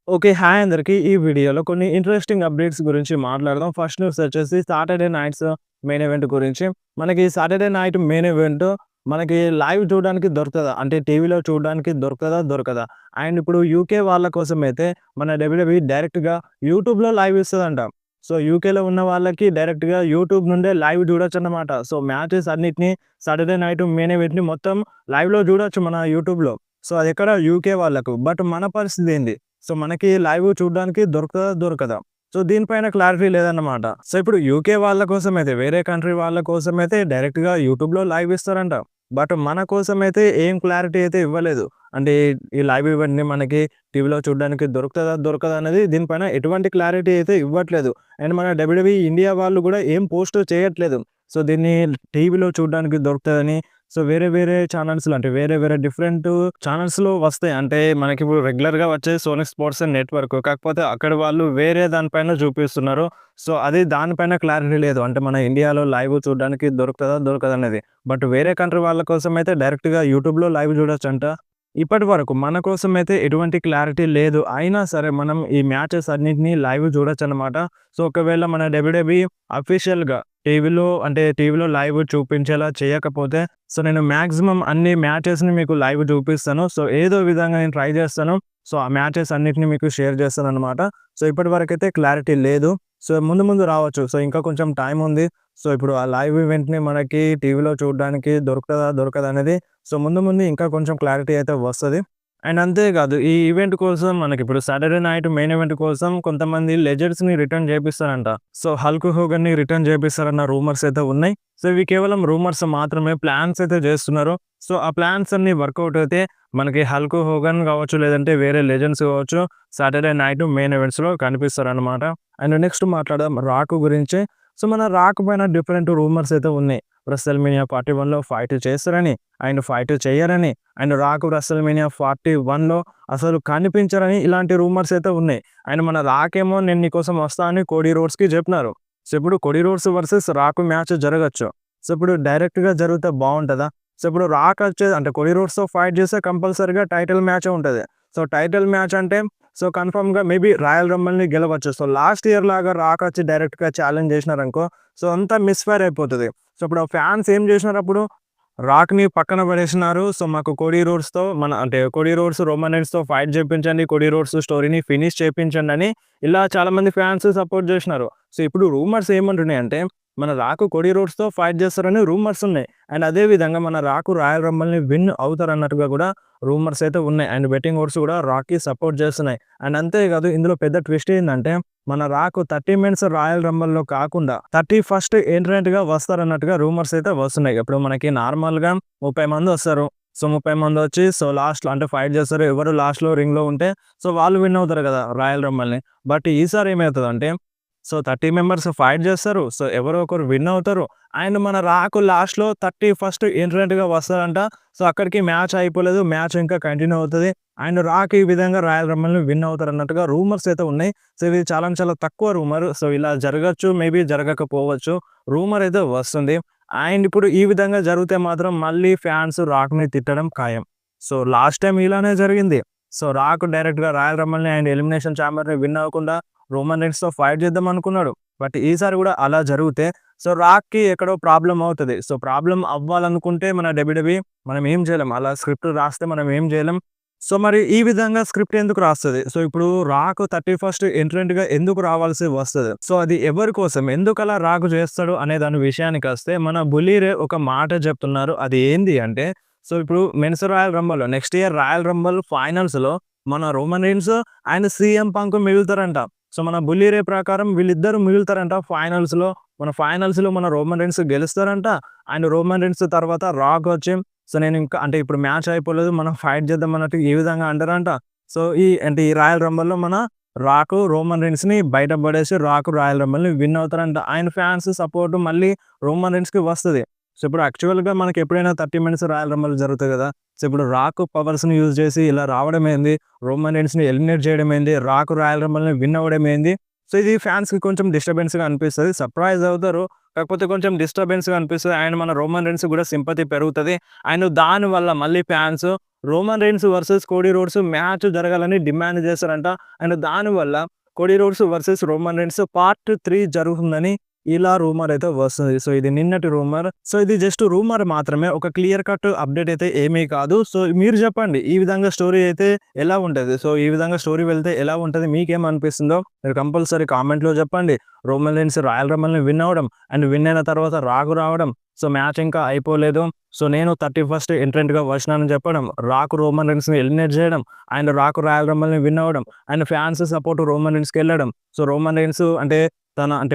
Okay. Hi అందరికి. ఈ వీడియోలో కొన్ని ఇంట్రెస్టింగ్ అప్డేట్స్ గురించి మాట్లాడదాం. ఫస్ట్ న్యూస్ వచ్చేసి సాటర్‌డే నైట్స్ మెయిన్ ఈవెంట్ గురించి. మనకి సాటర్‌డే నైట్ మెయిన్ ఈవెంట్ మనకి లైవ్ చూడడానికి దొరుకుతదా? అంటే టీవీలో చూడడానికి దొరుకుతదా? దొరకదా? అండ్ ఇప్పుడు యూకే వాళ్ళ కోసమైతే మన డబ్ల్యూడబ్ల్యూఈ డైరెక్ట్‌గా యూట్యూబ్‌లో లైవ్ ఇస్తదంట. సో, యూకేలో ఉన్న వాళ్ళకి డైరెక్ట్‌గా యూట్యూబ్ నుండే లైవ్ చూడొచ్చన్నమాట. సో, మ్యాచెస్ అన్నిటిని సాటర్‌డే నైట్ మెయిన్ ఈవెంట్‌ని మొత్తం లైవ్‌లో చూడొచ్చు మన యూట్యూబ్‌లో. సో, అదెక్కడ యూకే వాళ్ళకు. బట్ మన పరిస్థితి ఏంది? సో, మనకి లైవ్ చూడ్డానికి దొరుకుతదా? దొరకదా? సో, దీనిపైన క్లారిటీ లేదన్నమాట. సో, ఇప్పుడు యూకే వాళ్ళ కోసమైతే, వేరే కంట్రీ వాళ్ళ కోసమైతే డైరెక్ట్‌గా యూట్యూబ్‌లో లైవ్ ఇస్తారంట. బట్ మన కోసమైతే ఏం క్లారిటీ అయితే ఇవ్వలేదు. అంటే ఈ లైవ్ ఈవెంట్‌ని మనకి టీవీలో చూడడానికి దొరుకుతదా? దొరకదా? అనేది దీనిపైన ఎటువంటి క్లారిటీ అయితే ఇవ్వట్లేదు. అండ్ మన డబ్ల్యూడబ్ల్యూఈ ఇండియా వాళ్ళు గూడా ఏం పోస్ట్ చేయట్లేదు. సో, దీన్ని టీవీలో చూడడానికి దొరుకుతదని సో, వేరే వేరే ఛానల్స్‌లో అంటే వేరే వేరే డిఫరెంట్ ఛానల్స్‌లో వస్తాయి. అంటే మనకిప్పుడు రెగ్యులర్‌గా వచ్చే సోనీ స్పోర్ట్స్ నెట్‌వర్క్. కాకపోతే అక్కడ వాళ్ళు వేరే దానిపైన చూపిస్తున్నారు. సో, అది దానిపైన క్లారిటీ లేదు. అంటే మన ఇండియాలో లైవ్ చూడడానికి దొరుకుతదా? దొరకదా? అనేది. బట్ వేరే కంట్రీ వాళ్ళ కోసమైతే డైరెక్ట్‌గా యూట్యూబ్‌లో లైవ్ చూడొచ్చంట. ఇప్పటి వరకు మన కోసమైతే ఎటువంటి క్లారిటీ లేదు. అయినా సరే మనం ఈ మ్యాచెస్ అన్నిటిని లైవ్ చూడొచ్చనమాట. సో, ఒకవేళ మన డబ్ల్యూడబ్ల్యూఈ అఫీషియల్‌గా టీవీలో లైవ్ చూపించేలా చేయకపోతే సో, నేను మాక్సిమం అన్ని మ్యాచెస్‌ని మీకు లైవ్ చూపిస్తాను. సో, ఏదో విధంగా నేను ట్రై చేస్తాను. సో, ఆ మ్యాచెస్ అన్నిటిని మీకు షేర్ చేస్తాననమాట. సో, ఇప్పటి వరకైతే క్లారిటీ లేదు. సో, ముందు ముందు రావచ్చు. సో, ఇంకా కొంచెం టైం ఉంది. సో, ఇప్పుడు ఆ లైవ్ ఈవెంట్‌ని మనకి టీవీలో చూడడానికి దొరుకుతదా? దొరకదా? అనేది సో, ముందు ముందు ఇంకా కొంచెం క్లారిటీ అయితే వస్తది. అండ్ అంతేకాదు ఈ ఈవెంట్ కోసం మనకిప్పుడు సాటర్‌డే నైట్ మెయిన్ ఈవెంట్ కోసం కొంతమంది లెజెండ్స్‌ని రిటర్న్ చేపిస్తారంట. సో, హల్క్ హోగన్‌ని రిటర్న్ చేపిస్తారన్న రూమర్స్ అయితే ఉన్నాయి. సో, ఇవి కేవలం రూమర్స్ మాత్రమే. ప్లాన్స్ అయితే చేస్తున్నారు. సో, ఆ ప్లాన్స్ అన్నీ వర్కౌట్ అయితే మనకి హల్క్ హోగన్ కావచ్చు, లేదంటే వేరే లెజెండ్స్ కావచ్చు, సాటర్‌డే నైట్ మెయిన్ ఈవెంట్స్‌లో కనిపిస్తారనమాట. అండ్ నెక్స్ట్ మాట్లాడదాం రాక్ గురించి. సో, మన రాక్ పైన డిఫరెంట్ రూమర్స్ అయితే ఉన్నాయి. రెసల్‌మేనియా 41లో ఫైట్ చేస్తారని, అండ్ ఫైట్ చేయరని, అండ్ రాక్ రెసల్‌మేనియా 41లో అసలు కనిపించరని ఇలాంటి రూమర్స్ అయితే ఉన్నాయి. అండ్ మన రాక్ ఏమో నేను నీకోసం వస్తా అని కోడీ రోడ్స్‌కి చెప్పినారు. సో, ఇప్పుడు Cody Rhodes versus Rock match జరగొచ్చు. సో, ఇప్పుడు డైరెక్ట్‌గా జరిగితే బావుంటదా? సో, ఇప్పుడు రాక్ అంటే కోడీ రోడ్స్‌తో ఫైట్ చేస్తే కంపల్సరీగా టైటిల్ మ్యాచే ఉంటది. సో, టైటిల్ మ్యాచ్ అంటే సో, కన్ఫర్మ్‌గా మేబీ రాయల్ రంబల్‌ని గెలవచ్చు. సో, లాస్ట్ ఇయర్ లాగా రాక్ వచ్చి డైరెక్ట్‌గా ఛాలెంజ్ చేసినారనుకో సో, అంతా మిస్‌ఫైర్ అయిపోతది. సో, ఇప్పుడు ఆ ఫ్యాన్స్ ఏం చేసినారప్పుడు రాక్‌ని పక్కన పడేసినారు. సో, మాకు కోడీ రోడ్స్‌తో కోడీ రోడ్స్, రోమన్ రైన్స్‌తో ఫైట్ చేపించండి. కోడీ రోడ్స్ స్టోరీని ఫినిష్ చేపించండి అని ఇలా చాలామంది ఫ్యాన్స్ సపోర్ట్ చేసినారు. సో, ఇప్పుడు రూమర్స్ ఏమంటున్నాయంటే మన రాక్ కోడీ రోడ్స్‌తో ఫైట్ చేస్తారని రూమర్స్ ఉన్నాయి. అండ్ అదే విధంగా మన రాక్ రాయల్ రంబల్‌ని విన్ అవుతారన్నట్టుగా కూడా రూమర్స్ అయితే ఉన్నాయి. అండ్ బెట్టింగ్ ఓడ్స్ కూడా రాక్‌కి సపోర్ట్ చేస్తున్నాయి. అండ్ అంతేకాదు ఇందులో పెద్ద ట్విస్ట్ ఏందంటే మన రాక్ 30 మినిట్స్ రాయల్ రంబల్‌లో కాకుండా 31st ఎంట్రెంట్‌గా వస్తారన్నట్టుగా రూమర్స్ అయితే వస్తున్నాయి. ఇప్పుడు మనకి నార్మల్‌గా 30 మందొస్తారు. సో, 30 మందొచ్చి సో, లాస్ట్‌లో అంటే ఫైట్ చేస్తారు. ఎవరు లాస్ట్‌లో రింగ్‌లో ఉంటే సో, వాళ్ళు విన్ అవుతారు కదా! రాయల్ రంబల్‌ని. బట్ ఈసారి ఏమైతదంటే సో, 30 మెంబర్స్ ఫైట్ చేస్తారు. సో, ఎవరో ఒకరు విన్ అవుతారు. అండ్ మన రాకు లాస్ట్‌లో 31st ఎంట్రెంట్‌గా వస్తారంట. సో, అక్కడికి మ్యాచ్ అయిపోలేదు. మ్యాచ్ ఇంకా కంటిన్యూ అవుతది. అండ్ రాక్ ఈ విధంగా రాయల్ రంబల్‌ని విన్ అవుతారన్నట్టుగా రూమర్స్ అయితే ఉన్నాయి. సో, ఇది చాలా చాలా తక్కువ రూమర్. సో, ఇలా జరగచ్చు. మేబీ జరగకపోవచ్చు. రూమర్ అయితే వస్తుంది. అండ్ ఇప్పుడు ఈ విధంగా జరిగితే మాత్రం మళ్ళీ ఫ్యాన్స్ రాక్‌ని తిట్టడం ఖాయం. సో, లాస్ట్ టైమ్ ఇలానే జరిగింది. సో, రాక్ డైరెక్ట్‌గా రాయల్ రంబల్‌ని అండ్ ఎలిమినేషన్ చాంబర్‌ని విన్ అవ్వకుండా రోమన్ రైన్స్‌తో ఫైట్ చేద్దాం అనుకున్నాడు. బట్ ఈసారి గూడా అలా జరిగితే సో, రాక్‌కి ఎక్కడో ప్రాబ్లమ్ అవుతది. సో, ప్రాబ్లమ్ అవ్వాలనుకుంటే మన డబ్ల్యూడబ్ల్యూఈ మనం ఏం చేయలేం. అలా స్క్రిప్ట్ రాస్తే మనం ఏం చేయలేం. సో, మరి ఈ విధంగా స్క్రిప్ట్ ఎందుకు రాస్తది? సో, ఇప్పుడు రాక్ 31st ఎంట్రెంట్‌గా ఎందుకు రావాల్సి వస్తది? సో, అది ఎవరి కోసం? ఎందుకలా రాక్ చేస్తాడు అనే దాని విషయానికొస్తే మన బుల్లీరే ఒక మాట చెప్తున్నారు. అది ఏంది అంటే సో, ఇప్పుడు మెన్స్ రాయల్ రంబల్‌లో నెక్స్ట్ ఇయర్ రాయల్ రంబల్ ఫైనల్స్‌లో మన Roman Reigns and CM Punk మిగులుతారంట. సో, మన బుల్లీరే ప్రకారం వీళ్ళిద్దరూ మిగులుతారంట ఫైనల్స్‌లో. మన రోమన్ రీన్స్ గెలుస్తారంట. అండ్ రోమన్ రీన్స్ తర్వాత రాక్ వచ్చి సో, ఇప్పుడు మ్యాచ్ అయిపోలేదు. మనం ఫైట్ చేద్దాం అన్నట్టు ఈ విధంగా అంటారంట. సో, ఈ రాయల్ రంబల్‌లో మన రాకు రోమన్ రీన్స్‌ని బయట పడేసి రాక్ రాయల్ రంబల్‌ని విన్ అవుతారంట. ఆయన ఫ్యాన్స్ సపోర్ట్ మళ్ళీ రోమన్ రీన్స్‌కి వస్తది. సో, ఇప్పుడు యాక్చువల్‌గా మనకి ఎప్పుడైనా 30 మినిట్స్ రాయల్ రంబల్ జరుగుతాయి కదా! సో, ఇప్పుడు రాక్ పవర్స్‌ని యూజ్ చేసి ఇలా రావడం ఏంది? రోమన్ రీన్స్‌ని ఎలిమినేట్ చేయడం ఏంది? రాక్ రాయల్ రంబల్‌ని విన్ అవ్వడం ఏంది? సో, ఇది ఫ్యాన్స్‌కి కొంచెం డిస్టర్బెన్స్‌గా అనిపిస్తది. సర్ప్రైజ్ అవుతారు. కాకపోతే కొంచెం డిస్టర్బెన్స్‌గా అనిపిస్తది. అండ్ మన రోమన్ రీన్స్ కూడా సింపతి పెరుగుతది. అండ్ దానివల్ల మళ్ళీ fans Roman rains versus Cody roads match జరగాలని డిమాండ్ చేస్తారంట. అండ్ దానివల్ల Cody Rhodes versus Roman rains part 3 జరుగుతుందని ఇలా రూమర్ అయితే వస్తుంది. సో ఇది నిన్నటి రూమర్. సో ఇది జస్ట్ రూమర్ మాత్రమే. ఒక క్లియర్ కట్ అప్డేట్ అయితే ఏమీ కాదు. సో మీరు చెప్పండి ఈ విధంగా స్టోరీ అయితే ఎలా ఉంటది? సో ఈ విధంగా స్టోరీ వెళ్తే ఎలా ఉంటది? మీకేమనిపిస్తుందో మీరు కంపల్సరీ కామెంట్‌లో చెప్పండి. రోమన్ రెయిన్స్ రాయల్ రంబల్‌ని విన్ అవ్వడం అండ్ విన్ అయిన తర్వాత రాకు రావడం. సో మ్యాచ్ ఇంకా అయిపోలేదు. సో నేను 31st ఎంట్రెంట్‌గా వచ్చినానని చెప్పడం. రాకు రోమన్ రెయిన్స్‌ని ఎలిమినేట్ చేయడం అండ్ రాకు రాయల్ రంబల్‌ని విన్ అవ్వడం అండ్ ఫ్యాన్స్ సపోర్ట్ రోమన్ రెయిన్స్‌కి వెళ్ళడం. సో రోమన్ రెయిన్స్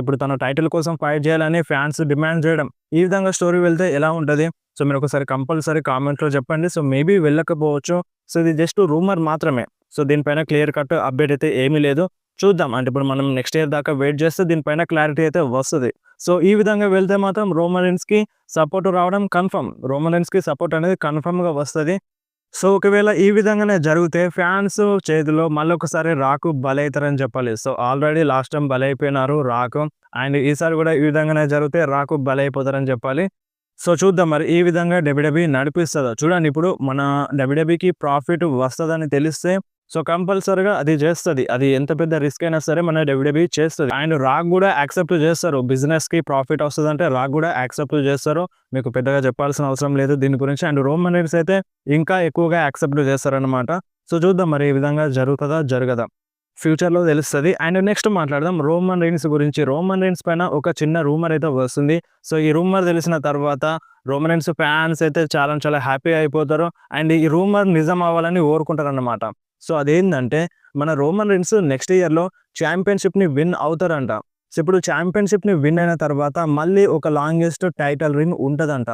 ఇప్పుడు తన టైటిల్ కోసం ఫైట్ చేయాలని ఫ్యాన్స్ డిమాండ్ చేయడం. ఈ విధంగా స్టోరీ వెళ్తే ఎలా ఉంటది? సో మీరు ఒకసారి కంపల్సరీ కామెంట్‌లో చెప్పండి. సో మేబీ వెళ్ళకపోవచ్చు. సో ఇది జస్ట్ రూమర్ మాత్రమే. సో దీనిపైన క్లియర్ కట్ అప్డేట్ అయితే ఏమీ లేదు. చూద్దాం. అంటే ఇప్పుడు మనం నెక్స్ట్ ఇయర్ దాకా వెయిట్ చేస్తే దీనిపైన క్లారిటీ అయితే వస్తది. సో ఈ విధంగా వెళ్తే మాత్రం రోమన్ రెయిన్స్‌కి సపోర్ట్ రావడం కన్ఫర్మ్. రోమన్ రెయిన్స్‌కి సపోర్ట్ అనేది కన్ఫర్మ్‌గా వస్తది. సో ఒకవేళ ఈ విధంగానే జరిగితే ఫ్యాన్స్ చేతిలో మళ్ళొకసారి రాకు బలైతారని చెప్పాలి. సో ఆల్రెడీ లాస్ట్ టైమ్ బలైపోయినారు రాకు. అండ్ ఈసారి కూడా ఈ విధంగానే జరిగితే రాకు బలైపోతారని చెప్పాలి. సో చూద్దాం మరి ఈ విధంగా డబ్ల్యూడబ్ల్యూఈ నడిపిస్తదా? చూడండి ఇప్పుడు మన డబ్ల్యూడబ్ల్యూఈకి ప్రాఫిట్ వస్తదని తెలిస్తే సో కంపల్సరీగా అది చేస్తది. అది ఎంత పెద్ద రిస్క్ అయినా సరే మన డబ్ల్యూడబ్ల్యూఈ చేస్తది. అండ్ రాక్ కూడా యాక్సెప్ట్ చేస్తారు. బిజినెస్‌కి ప్రాఫిట్ వస్తదంటే రాక్ కూడా యాక్సెప్ట్ చేస్తారు. మీకు పెద్దగా చెప్పాల్సిన అవసరం లేదు దీని గురించి. అండ్ రోమన్ రెయిన్స్ అయితే ఇంకా ఎక్కువగా యాక్సెప్ట్ చేస్తారనమాట. సో చూద్దాం మరి ఈ విధంగా జరుగుతదా? జరగదా? ఫ్యూచర్‌లో తెలుస్తది. అండ్ నెక్స్ట్ మాట్లాడదాం రోమన్ రెయిన్స్ గురించి. రోమన్ రెయిన్స్ పైన ఒక చిన్న రూమర్ అయితే వస్తుంది. సో ఈ రూమర్ తెలిసిన తర్వాత రోమన్ రెయిన్స్ ఫ్యాన్స్ అయితే చాలా చాలా హ్యాపీ అయిపోతారు. అండ్ ఈ రూమర్ నిజం అవ్వాలని కోరుకుంటారన్నమాట. సో అదేందంటే మన రోమన్ రెయిన్స్ నెక్స్ట్ ఇయర్‌లో ఛాంపియన్‌షిప్‌ని విన్ అవుతారంట. సో ఇప్పుడు ఛాంపియన్‌షిప్‌ని విన్ అయిన తర్వాత మళ్ళీ ఒక లాంగెస్ట్ టైటిల్ రీన్ ఉంటదంట.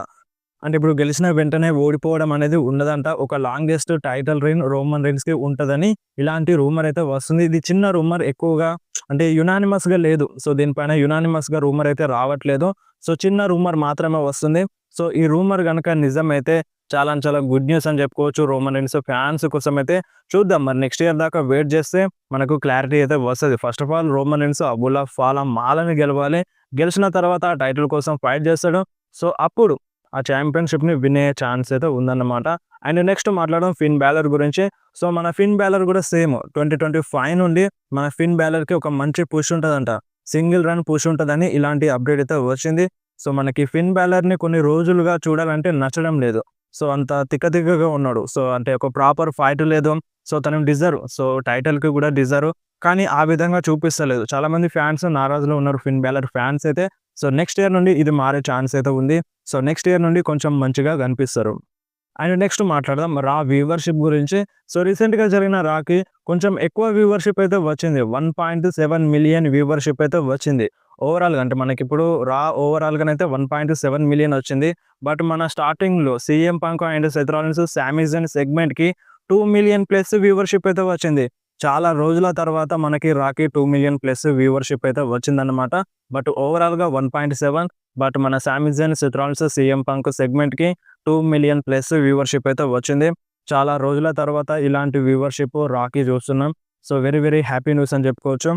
అంటే ఇప్పుడు గెలిచిన వెంటనే ఓడిపోవడం అనేది ఉండదంట. ఒక లాంగెస్ట్ టైటిల్ రీన్ రోమన్ రెయిన్స్‌కి ఉంటదని ఇలాంటి రూమర్ అయితే వస్తుంది. ఇది చిన్న రూమర్ ఎక్కువగా అంటే యునానిమస్‌గా లేదు. సో దీనిపైన యునానిమస్‌గా రూమర్ అయితే రావట్లేదు. సో చిన్న రూమర్ మాత్రమే వస్తుంది. సో ఈ రూమర్ గనక నిజమైతే చాలా చాలా గుడ్ న్యూస్ అని చెప్పుకోవచ్చు రోమన్ రెయిన్స్ ఫ్యాన్స్ కోసం అయితే. చూద్దాం మరి నెక్స్ట్ ఇయర్ దాకా వెయిట్ చేస్తే మనకు క్లారిటీ అయితే వస్తది. First of all Roman Reigns అబుల్లా ఫాలా మాలని గెలవాలి. గెలిచిన తర్వాత ఆ టైటిల్ కోసం ఫైట్ చేస్తాడు. సో అప్పుడు ఆ ఛాంపియన్‌షిప్‌ని విన్ అయ్యే ఛాన్స్ అయితే ఉందన్నమాట. అండ్ నెక్స్ట్ మాట్లాడడం ఫిన్ బాలర్ గురించి. సో మన ఫిన్ బాలర్ కూడా సేమ్ 2025 నుండి మన ఫిన్ బాలర్‌కి ఒక మంచి పుష్ ఉంటదంట. సింగిల్ రన్ పుష్ ఉంటదని ఇలాంటి అప్డేట్ అయితే వచ్చింది. సో మనకి ఫిన్ బాలర్‌ని కొన్ని రోజులుగా చూడాలంటే నచ్చడం లేదు. సో అంత తిక్కగా ఉన్నాడు. సో అంటే ఒక ప్రాపర్ ఫైట్ లేదు. సో తను డిజర్వ్. సో టైటిల్‌కి కూడా డిజర్వ్. కానీ ఆ విధంగా చూపిస్తలేదు. చాలామంది ఫ్యాన్స్ నారాజులో ఉన్నారు ఫిన్ బాలర్ ఫ్యాన్స్ అయితే. సో నెక్స్ట్ ఇయర్ నుండి ఇది మారే ఛాన్స్ అయితే ఉంది. సో నెక్స్ట్ ఇయర్ నుండి కొంచెం మంచిగా కనిపిస్తారు. అండ్ నెక్స్ట్ మాట్లాడదాం రా వ్యూవర్‌షిప్ గురించి. సో రీసెంట్‌గా జరిగిన రాకి కొంచెం ఎక్కువ వ్యూవర్‌షిప్ అయితే వచ్చింది. 1.7 మిలియన్ వ్యూవర్‌షిప్ అయితే వచ్చింది. ఓవరాల్‌గా అంటే మనకిప్పుడు రా ఓవరాల్‌గానైతే 1.7 మిలియన్ వచ్చింది. బట్ మన స్టార్టింగ్‌లో CM punk and Seth Rollins, సామీ జెన్ సెగ్మెంట్‌కి 2 మిలియన్ ప్లస్ వ్యూవర్‌షిప్ అయితే వచ్చింది. చాలా రోజుల తర్వాత మనకి రాకి 2 మిలియన్ ప్లస్ వ్యూవర్‌షిప్ అయితే వచ్చిందన్నమాట. బట్ ఓవరాల్‌గా 1.7 బట్ మన Sami Zayn, Seth Rollins, CM Punk సెగ్మెంట్‌కి 2 మిలియన్ ప్లస్ వ్యూవర్‌షిప్ అయితే వచ్చింది. చాలా రోజుల తర్వాత ఇలాంటి వ్యూవర్‌షిప్ రాకి చూస్తున్నాం. So very very happy news అని చెప్పుకోవచ్చు.